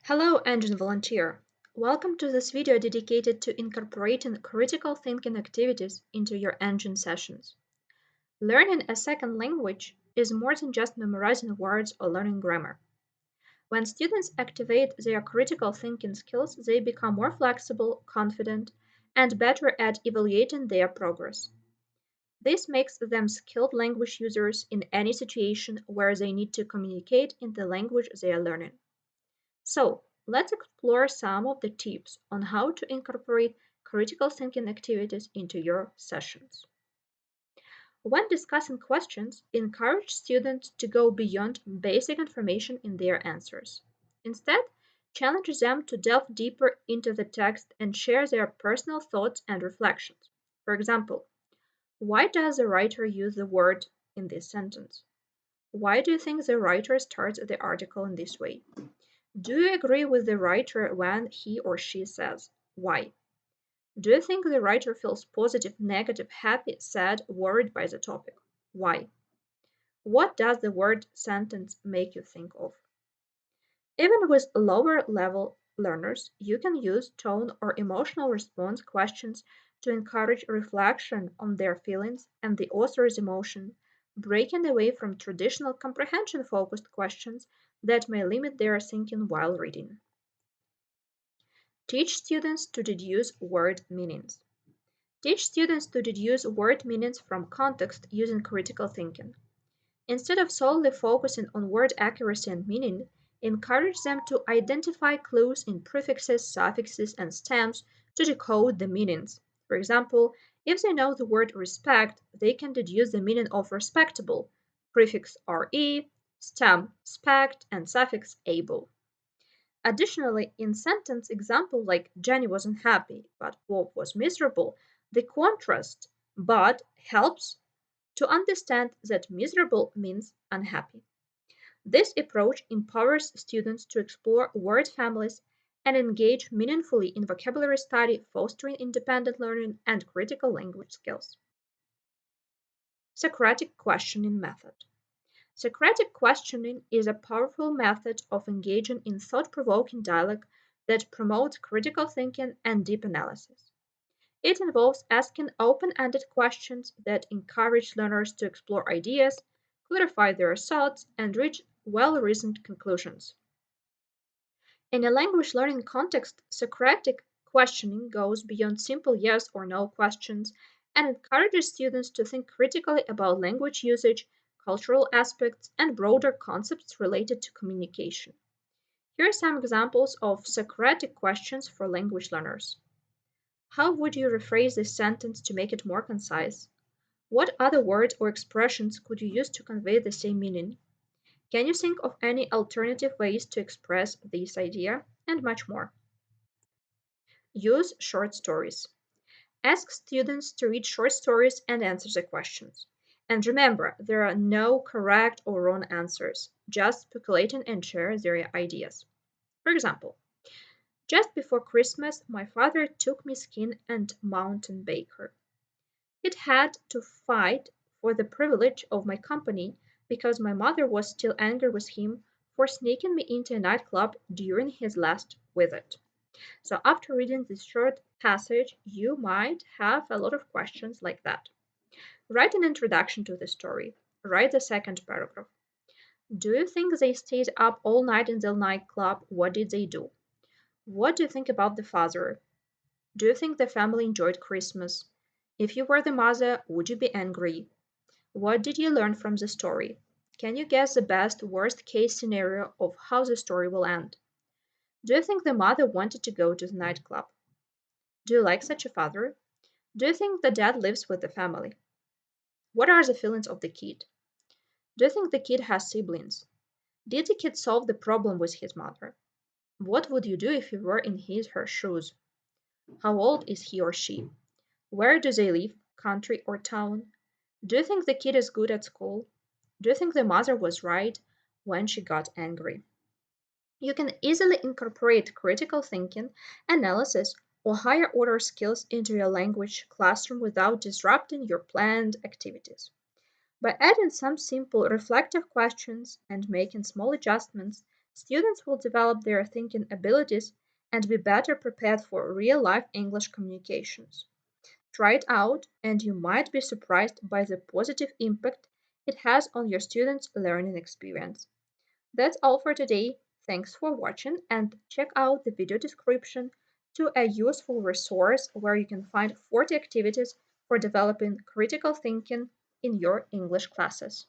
Hello, ENGin volunteer. Welcome to this video dedicated to incorporating critical thinking activities into your ENGin sessions. Learning a second language is more than just memorizing words or learning grammar. When students activate their critical thinking skills, they become more flexible, confident, and better at evaluating their progress. This makes them skilled language users in any situation where they need to communicate in the language they are learning. So, let's explore some of the tips on how to incorporate critical thinking activities into your sessions. When discussing questions, encourage students to go beyond basic information in their answers. Instead, challenge them to delve deeper into the text and share their personal thoughts and reflections. For example, why does the writer use the word in this sentence? Why do you think the writer starts the article in this way? Do you agree with the writer when he or she says, why? Do you think the writer feels positive, negative, happy, sad, worried by the topic? Why? What does the word sentence make you think of? Even with lower level learners, you can use tone or emotional response questions to encourage reflection on their feelings and the author's emotion, breaking away from traditional comprehension focused questions that may limit their thinking while reading. Teach students to deduce word meanings. Teach students to deduce word meanings from context using critical thinking. Instead of solely focusing on word accuracy and meaning, encourage them to identify clues in prefixes, suffixes, and stems to decode the meanings. For example, if they know the word respect, they can deduce the meaning of respectable, prefix re, stem spect, and suffix able. Additionally, in sentence example like Jenny wasn't happy, but Bob was miserable, the contrast but helps to understand that miserable means unhappy. This approach empowers students to explore word families and engage meaningfully in vocabulary study, fostering independent learning and critical language skills. Socratic questioning method. Socratic questioning is a powerful method of engaging in thought-provoking dialogue that promotes critical thinking and deep analysis. It involves asking open-ended questions that encourage learners to explore ideas, clarify their thoughts, and reach well-reasoned conclusions. In a language learning context, Socratic questioning goes beyond simple yes or no questions and encourages students to think critically about language usage, cultural aspects, and broader concepts related to communication. Here are some examples of Socratic questions for language learners. How would you rephrase this sentence to make it more concise? What other words or expressions could you use to convey the same meaning? Can you think of any alternative ways to express this idea? And much more. Use short stories. Ask students to read short stories and answer the questions. And remember, there are no correct or wrong answers, just speculating and share their ideas. For example, just before Christmas, my father took me skiing and mountain baker. It had to fight for the privilege of my company because my mother was still angry with him for sneaking me into a nightclub during his last visit. So after reading this short passage, you might have a lot of questions like that. Write an introduction to the story. Write the second paragraph. Do you think they stayed up all night in the nightclub? What did they do? What do you think about the father? Do you think the family enjoyed Christmas? If you were the mother, would you be angry? What did you learn from the story? Can you guess the best worst case scenario of how the story will end? Do you think the mother wanted to go to the nightclub? Do you like such a father? Do you think the dad lives with the family? What are the feelings of the kid? Do you think the kid has siblings? Did the kid solve the problem with his mother? What would you do if you were in her shoes? How old is he or she? Where do they live, country or town? Do you think the kid is good at school? Do you think the mother was right when she got angry? You can easily incorporate critical thinking, analysis, or higher order skills into your language classroom without disrupting your planned activities. By adding some simple reflective questions and making small adjustments, Students will develop their thinking abilities and be better prepared for real-life English communications. Try it out, and you might be surprised by the positive impact it has on your students' learning experience. That's all for today. Thanks for watching, and check out the video description to a useful resource where you can find 40 activities for developing critical thinking in your English classes.